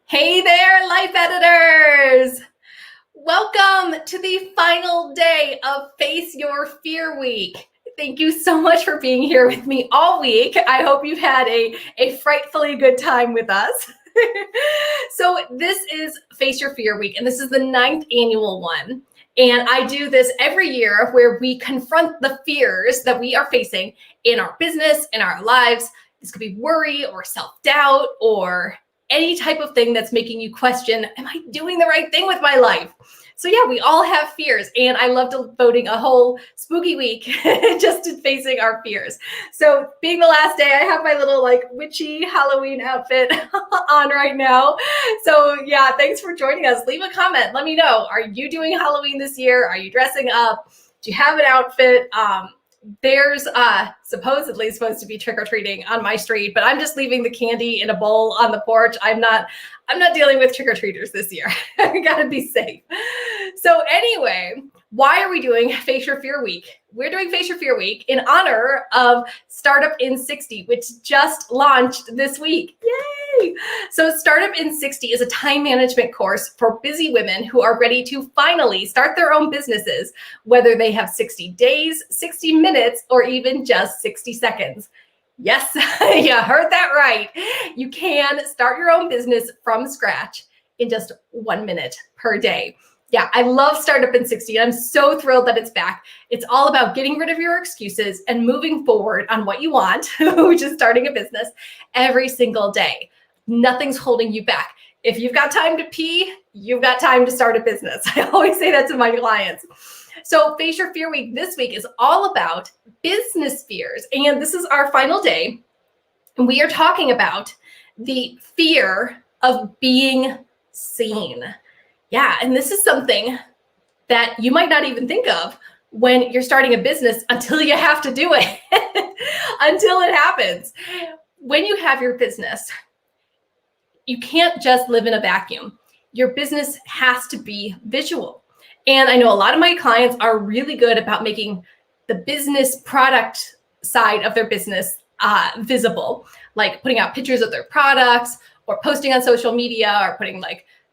Hey there, life editors! Welcome to the final day of Face Your Fear Week. Thank you so much for being here with me all week. I hope you've had a frightfully good time with us. So this is Face Your Fear Week, and this is the 9th annual one. And I do this every year where we confront the fears that we are facing in our business, in our lives. This could be worry or self-doubt or any type of thing that's making you question, am I doing the right thing with my life? So yeah, we all have fears, and I love devoting a whole spooky week just to facing our fears. So being the last day, I have my little witchy Halloween outfit on right now. So yeah, thanks for joining us. Leave a comment. Let me know. Are you doing Halloween this year? Are you dressing up? Do you have an outfit? There's supposedly supposed to be trick-or-treating on my street, but I'm just leaving the candy in a bowl on the porch. I'm not dealing with trick-or-treaters this year. I gotta be safe. So anyway, why are we doing Face Your Fear Week? We're doing Face Your Fear Week in honor of Startup in 60, which just launched this week. Yay! So Startup in 60 is a time management course for busy women who are ready to finally start their own businesses, whether they have 60 days, 60 minutes, or even just 60 seconds. Yes, you heard that right. You can start your own business from scratch in just 1 minute per day. Yeah, I love Startup in 60. I'm so thrilled that it's back. It's all about getting rid of your excuses and moving forward on what you want, which is starting a business every single day. Nothing's holding you back. If you've got time to pee, you've got time to start a business. I always say that to my clients. So Face Your Fear Week this week is all about business fears. And this is our final day. And we are talking about the fear of being seen. Yeah, and this is something that you might not even think of when you're starting a business until you have to do it, until it happens. When you have your business, you can't just live in a vacuum. Your business has to be visual. And I know a lot of my clients are really good about making the business product side of their business visible, like putting out pictures of their products or posting on social media or putting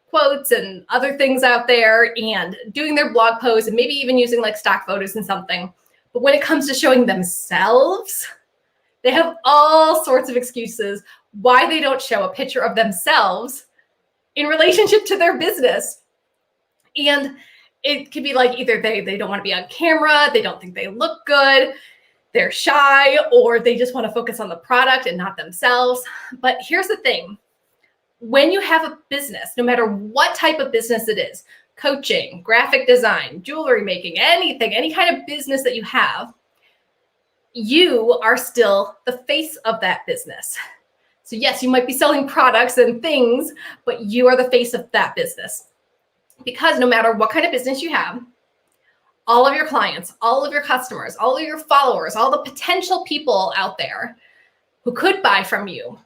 quotes and other things out there and doing their blog posts and maybe even using stock photos and something. But when it comes to showing themselves, they have all sorts of excuses why they don't show a picture of themselves in relationship to their business. And it could be either they don't want to be on camera, they don't think they look good, they're shy, or they just want to focus on the product and not themselves. But here's the thing. When you have a business, no matter what type of business it is, coaching, graphic design, jewelry making, anything, any kind of business that you have, you are still the face of that business. So yes, you might be selling products and things, but you are the face of that business. Because no matter what kind of business you have, all of your clients, all of your customers, all of your followers, all the potential people out there who could buy from you,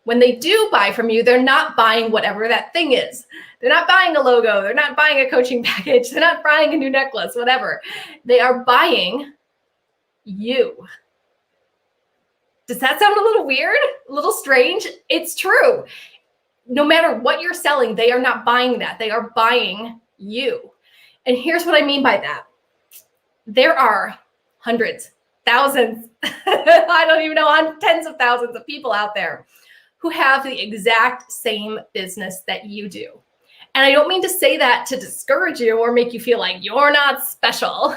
when they do buy from you, they're not buying whatever that thing is. They're not buying a logo. They're not buying a coaching package. They're not buying a new necklace, whatever. They are buying you. Does that sound a little weird? A little strange? It's true. No matter what you're selling, they are not buying that. They are buying you. And here's what I mean by that. There are hundreds, thousands, I don't even know, tens of thousands of people out there who have the exact same business that you do. And I don't mean to say that to discourage you or make you feel like you're not special,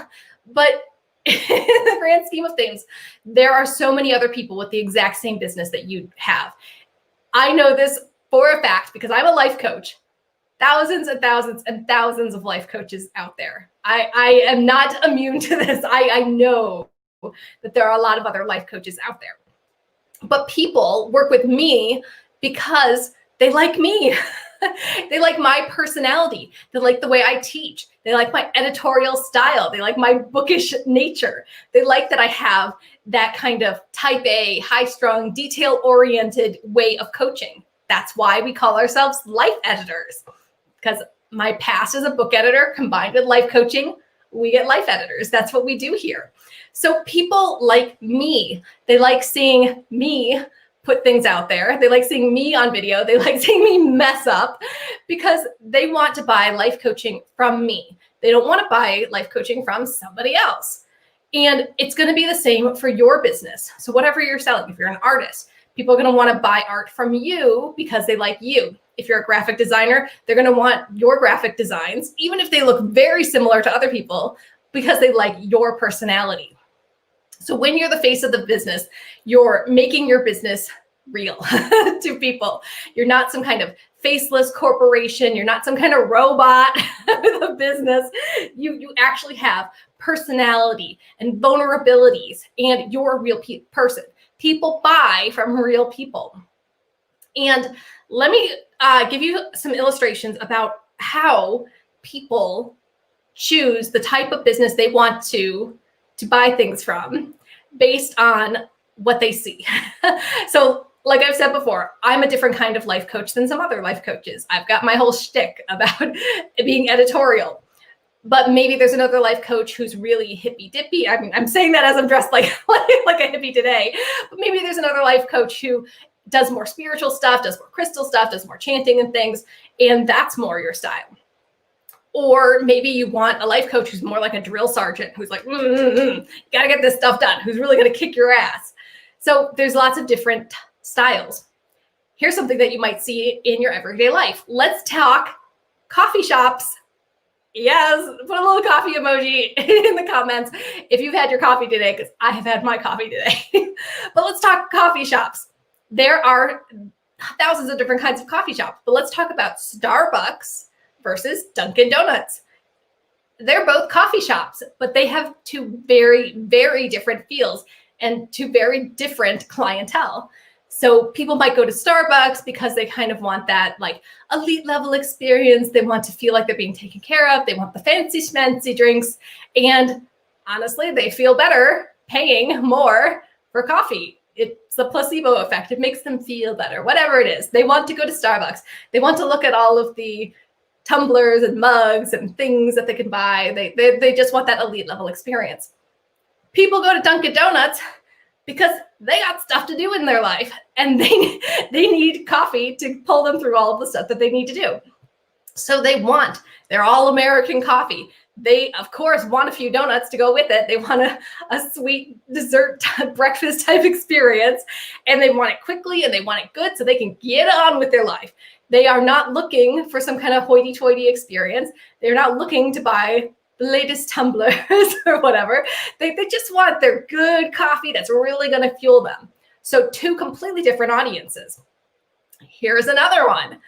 but in the grand scheme of things, there are so many other people with the exact same business that you have. I know this for a fact because I'm a life coach. Thousands and thousands and thousands of life coaches out there. I am not immune to this. I know that there are a lot of other life coaches out there. But people work with me because they like me. They like my personality. They like the way I teach. They like my editorial style. They like my bookish nature. They like that I have that kind of type A, high-strung, detail-oriented way of coaching. That's why we call ourselves life editors, because my past as a book editor combined with life coaching, we get life editors. That's what we do here. So people like me. They like seeing me put things out there. They like seeing me on video. They like seeing me mess up because they want to buy life coaching from me. They don't want to buy life coaching from somebody else. And it's going to be the same for your business. So whatever you're selling, if you're an artist, people are going to want to buy art from you because they like you. If you're a graphic designer, they're going to want your graphic designs, even if they look very similar to other people, because they like your personality. So when you're the face of the business, you're making your business real to people. You're not some kind of faceless corporation. You're not some kind of robot with a business. You actually have personality and vulnerabilities, and you're a real person. People buy from real people. And let me give you some illustrations about how people choose the type of business they want to buy things from based on what they see. So like I've said before, I'm a different kind of life coach than some other life coaches. I've got my whole shtick about being editorial. But maybe there's another life coach who's really hippy dippy. I mean, I'm saying that as I'm dressed like a hippie today. But maybe there's another life coach who does more spiritual stuff, does more crystal stuff, does more chanting and things. And that's more your style. Or maybe you want a life coach who's more like a drill sergeant, who's like, you gotta get this stuff done, who's really gonna kick your ass. So there's lots of different styles. Here's something that you might see in your everyday life. Let's talk coffee shops. Yes, put a little coffee emoji in the comments if you've had your coffee today, because I have had my coffee today. But let's talk coffee shops. There are thousands of different kinds of coffee shops, but let's talk about Starbucks versus Dunkin Donuts. They're both coffee shops, but they have two very, very different feels and two very different clientele. So people might go to Starbucks because they kind of want that like elite level experience. They want to feel like they're being taken care of. They want the fancy schmancy drinks. And honestly, they feel better paying more for coffee. It's the placebo effect. It makes them feel better, whatever it is. They want to go to Starbucks. They want to look at all of the tumblers and mugs and things that they can buy. They just want that elite level experience. People go to Dunkin Donuts because they got stuff to do in their life and they need coffee to pull them through all of the stuff that they need to do. So they want their all-American coffee. They, of course, want a few donuts to go with it. They want a sweet dessert breakfast type experience, and they want it quickly and they want it good so they can get on with their life. They are not looking for some kind of hoity-toity experience. They're not looking to buy the latest tumblers or whatever. They just want their good coffee that's really going to fuel them. So two completely different audiences. Here's another one.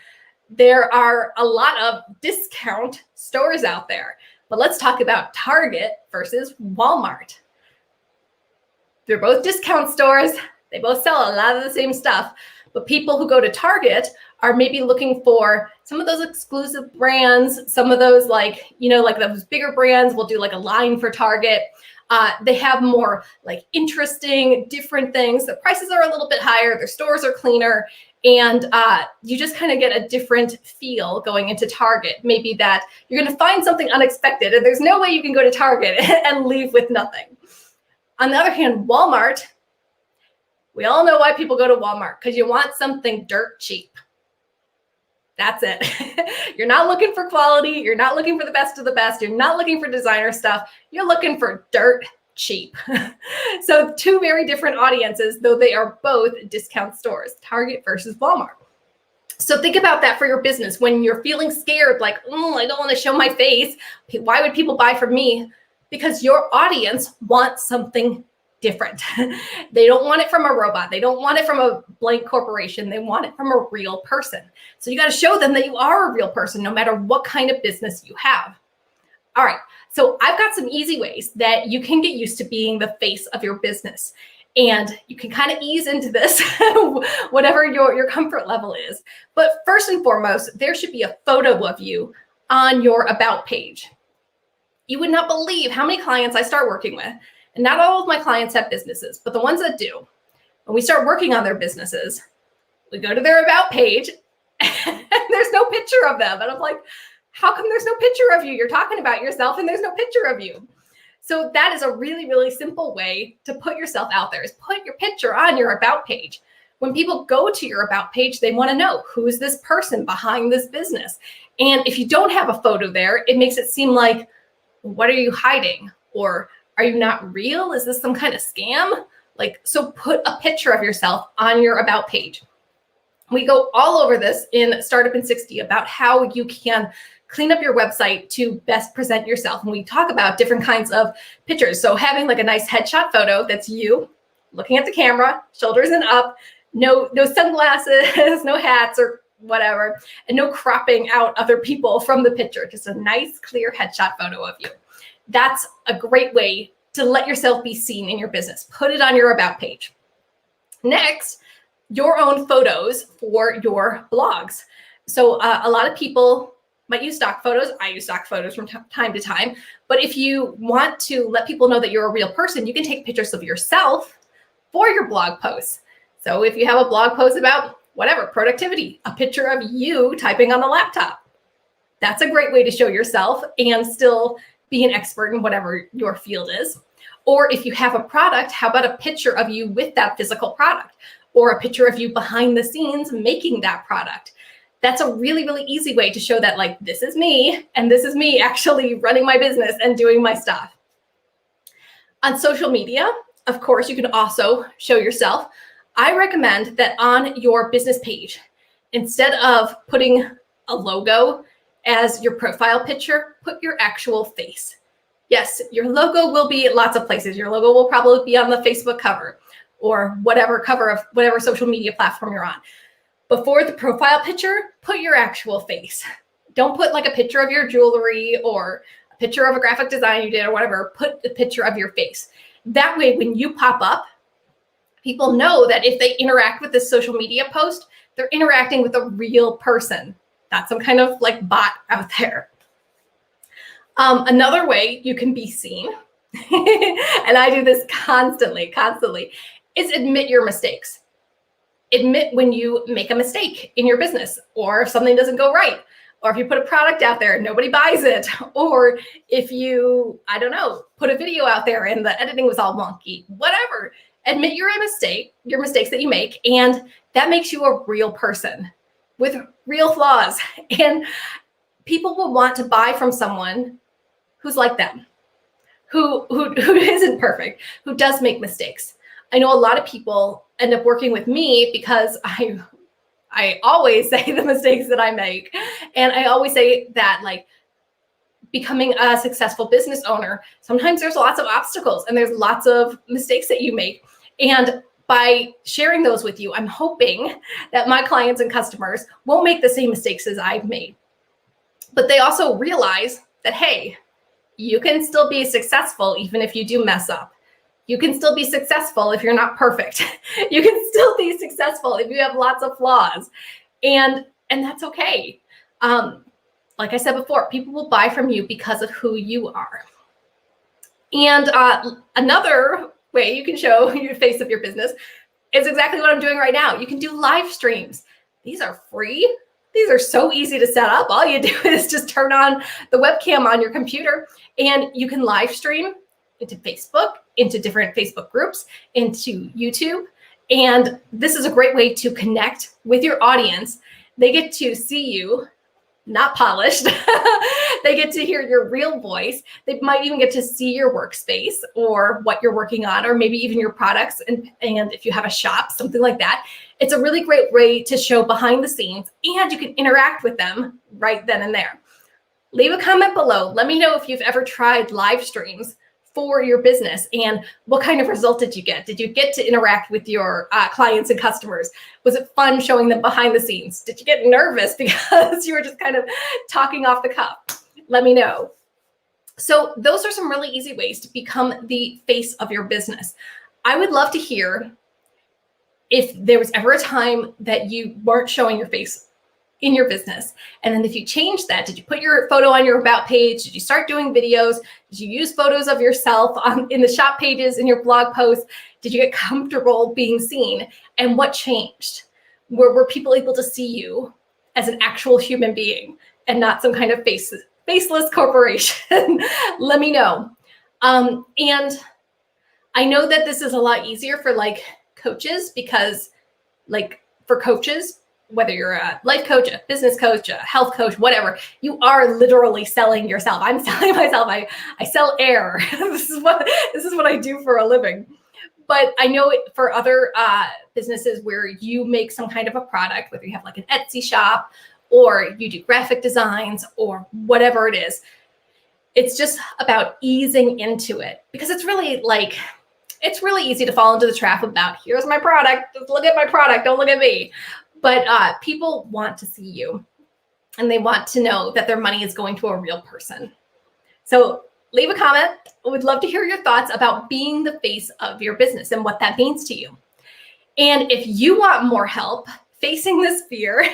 There are a lot of discount stores out there, but let's talk about Target versus Walmart. They're both discount stores. They both sell a lot of the same stuff, but people who go to Target are maybe looking for some of those exclusive brands, some of those like those bigger brands will do like a line for Target. They have more like interesting, different things. The prices are a little bit higher. Their stores are cleaner. And you just kind of get a different feel going into Target. Maybe that you're going to find something unexpected and there's no way you can go to Target and leave with nothing. On the other hand, Walmart, we all know why people go to Walmart, because you want something dirt cheap. That's it. You're not looking for quality. You're not looking for the best of the best. You're not looking for designer stuff. You're looking for dirt cheap. So two very different audiences, though they are both discount stores, Target versus Walmart. So think about that for your business. When you're feeling scared, like, I don't want to show my face. Why would people buy from me? Because your audience wants something different. They don't want it from a robot. They don't want it from a blank corporation. They want it from a real person. So you got to show them that you are a real person, no matter what kind of business you have. All right. So I've got some easy ways that you can get used to being the face of your business. And you can kind of ease into this, whatever your comfort level is. But first and foremost, there should be a photo of you on your About page. You would not believe how many clients I start working with. And not all of my clients have businesses, but the ones that do, when we start working on their businesses, we go to their About page and there's no picture of them. And I'm like, how come there's no picture of you? You're talking about yourself and there's no picture of you. So that is a really, really simple way to put yourself out there, is put your picture on your About page. When people go to your about page, they want to know, who is this person behind this business? And if you don't have a photo there, it makes it seem like, what are you hiding? Or are you not real? Is this some kind of scam? Like, so put a picture of yourself on your about page. We go all over this in Startup in 60 about how you can clean up your website to best present yourself. And we talk about different kinds of pictures. So having like a nice headshot photo that's you looking at the camera, shoulders and up, no sunglasses, no hats or whatever, and no cropping out other people from the picture, just a nice clear headshot photo of you. That's a great way to let yourself be seen in your business. Put it on your about page. Next, your own photos for your blogs. So a lot of people might use stock photos. I use stock photos from time to time. But if you want to let people know that you're a real person, you can take pictures of yourself for your blog posts. So if you have a blog post about whatever, productivity, a picture of you typing on the laptop, that's a great way to show yourself and still be an expert in whatever your field is. Or if you have a product, how about a picture of you with that physical product, or a picture of you behind the scenes making that product? That's a really, really easy way to show that, like, this is me, and this is me actually running my business and doing my stuff. On social media, of course, you can also show yourself. I recommend that on your business page, instead of putting a logo as your profile picture, put your actual face. Yes, your logo will be at lots of places. Your logo will probably be on the Facebook cover or whatever cover of whatever social media platform you're on. Before the profile picture, put your actual face. Don't put like a picture of your jewelry or a picture of a graphic design you did or whatever. Put the picture of your face. That way, when you pop up, people know that if they interact with this social media post, they're interacting with a real person, not some kind of like bot out there. Another way you can be seen, and I do this constantly, is admit your mistakes. Admit when you make a mistake in your business, or if something doesn't go right, or if you put a product out there and nobody buys it, or if you, I don't know, put a video out there and the editing was all wonky, whatever. Admit your mistakes that you make, and that makes you a real person with real flaws. And people will want to buy from someone who's like them, who isn't perfect, who does make mistakes. I know a lot of people end up working with me because I always say the mistakes that I make. And I always say that, like, becoming a successful business owner, sometimes there's lots of obstacles and there's lots of mistakes that you make. And by sharing those with you, I'm hoping that my clients and customers won't make the same mistakes as I've made. But they also realize that, hey, you can still be successful even if you do mess up. You can still be successful if you're not perfect. You can still be successful if you have lots of flaws. And that's okay. Like I said before, people will buy from you because of who you are. And another way you can show your face of your business is exactly what I'm doing right now. You can do live streams. These are free. These are so easy to set up. All you do is just turn on the webcam on your computer and you can live stream into Facebook, into different Facebook groups, into YouTube. And this is a great way to connect with your audience. They get to see you, not polished. They get to hear your real voice. They might even get to see your workspace or what you're working on, or maybe even your products. And if you have a shop, something like that. It's a really great way to show behind the scenes, and you can interact with them right then and there. Leave a comment below. Let me know if you've ever tried live streams for your business and what kind of result did you get? Did you get to interact with your clients and customers? Was it fun showing them behind the scenes? Did you get nervous because you were just kind of talking off the cuff? Let me know. So those are some really easy ways to become the face of your business. I would love to hear if there was ever a time that you weren't showing your face in your business. And then if you changed that, did you put your photo on your about page? Did you start doing videos? Did you use photos of yourself in the shop pages, in your blog posts? Did you get comfortable being seen? And what changed? Were people able to see you as an actual human being and not some kind of faceless corporation? Let me know. And I know that this is a lot easier for like coaches because like for coaches, whether you're a life coach, a business coach, a health coach, whatever, you are literally selling yourself. I'm selling myself. I sell air. This is what I do for a living. But I know for other businesses where you make some kind of a product, whether you have like an Etsy shop or you do graphic designs or whatever it is, it's just about easing into it, because it's really easy to fall into the trap about, here's my product, just look at my product, don't look at me. But people want to see you, and they want to know that their money is going to a real person. So leave a comment. I would love to hear your thoughts about being the face of your business and what that means to you. And if you want more help facing this fear,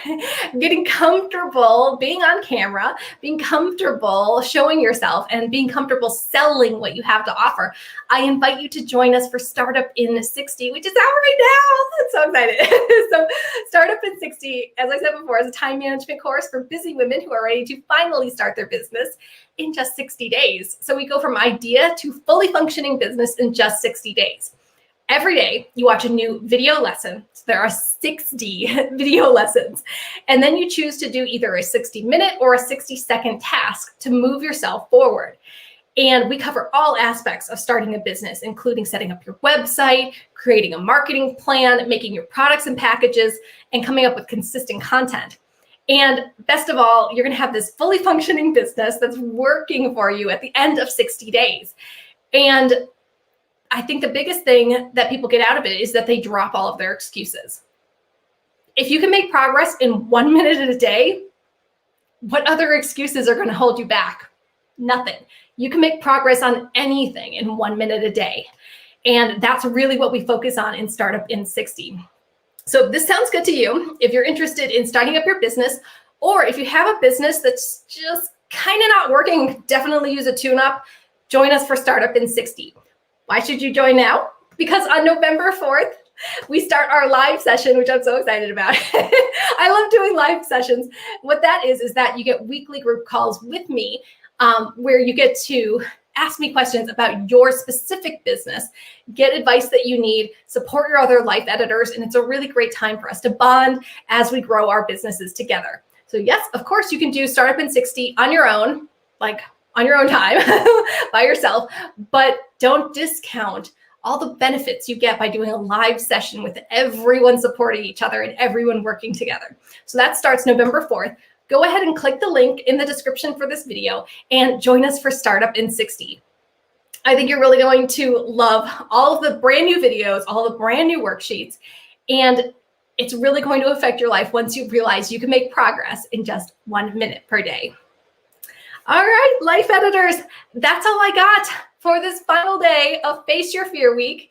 getting comfortable being on camera, being comfortable showing yourself, and being comfortable selling what you have to offer, I invite you to join us for Startup in 60, which is out right now. I'm so excited. So Startup in 60, as I said before, is a time management course for busy women who are ready to finally start their business in just 60 days. So we go from idea to fully functioning business in just 60 days. Every day, you watch a new video lesson. So there are 60 video lessons. And then you choose to do either a 60-minute or a 60-second task to move yourself forward. And we cover all aspects of starting a business, including setting up your website, creating a marketing plan, making your products and packages, and coming up with consistent content. And best of all, you're going to have this fully functioning business that's working for you at the end of 60 days. And I think the biggest thing that people get out of it is that they drop all of their excuses. If you can make progress in 1 minute a day, what other excuses are going to hold you back? Nothing. You can make progress on anything in 1 minute a day. And that's really what we focus on in Startup in 60. So if this sounds good to you, if you're interested in starting up your business, or if you have a business that's just kind of not working, definitely use a tune-up. Join us for Startup in 60. Why should you join now? Because on November 4th, we start our live session, which I'm so excited about. I love doing live sessions. What that is that you get weekly group calls with me, where you get to ask me questions about your specific business, get advice that you need, support your other life editors, and it's a really great time for us to bond as we grow our businesses together. So yes, of course, you can do Startup in 60 on your own, like on your own time by yourself, but don't discount all the benefits you get by doing a live session with everyone supporting each other and everyone working together. So that starts November 4th. Go ahead and click the link in the description for this video and join us for Startup in 60. I think you're really going to love all of the brand new videos, all the brand new worksheets, and it's really going to affect your life once you realize you can make progress in just 1 minute per day. All right, life editors, that's all I got for this final day of Face Your Fear Week.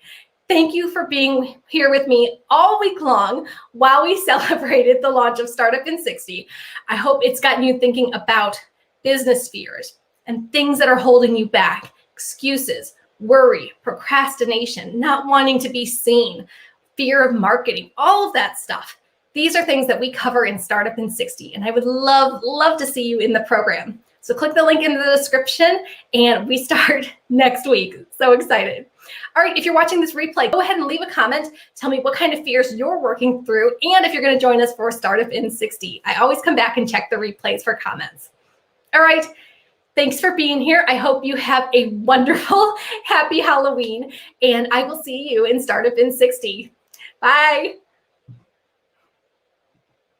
Thank you for being here with me all week long while we celebrated the launch of Startup in 60. I hope it's gotten you thinking about business fears and things that are holding you back, excuses, worry, procrastination, not wanting to be seen, fear of marketing, all of that stuff. These are things that we cover in Startup in 60, and I would love to see you in the program. So click the link in the description and we start next week. So excited. All right, if you're watching this replay, go ahead and leave a comment. Tell me what kind of fears you're working through and if you're going to join us for Startup in 60. I always come back and check the replays for comments. All right, thanks for being here. I hope you have a wonderful, happy Halloween, and I will see you in Startup in 60. Bye.